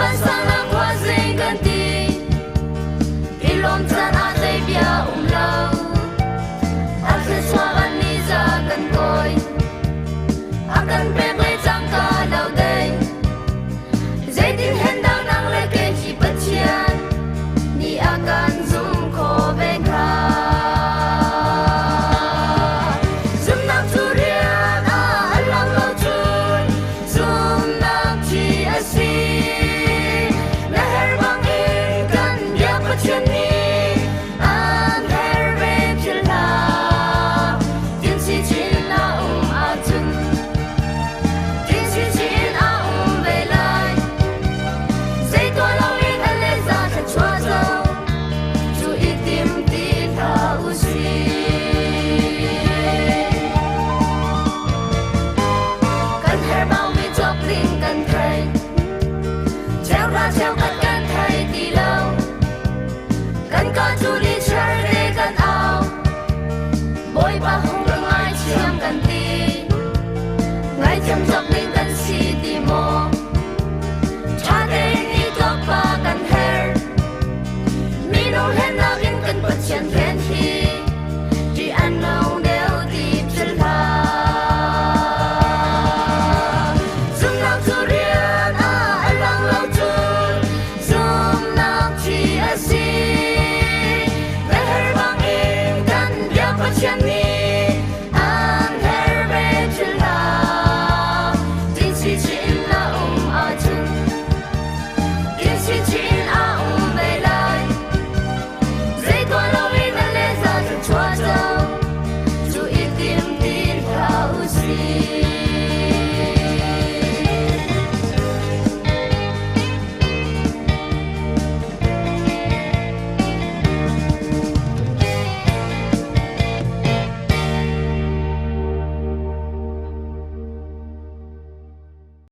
ban sang na qua dây gần ti đi lom chân a dây bia lâu a khi xóa ban ni ra gần coi a gần bê bê chẳng cả lâu đây dây tin hen đang năng lê kê chỉ bất chian ni a gần zoom khó về cả zoom nang tu rian a alang lâu chun zoom nang chi a si na her bang in kan bia bất chian ni an her về chil la tin si chin na a chun tin si chin a về lại dây tua lâu in a lê ra thật chua dâu chu i tim ti tha u si kan her bao mi chop linh kan thầy treo ra treo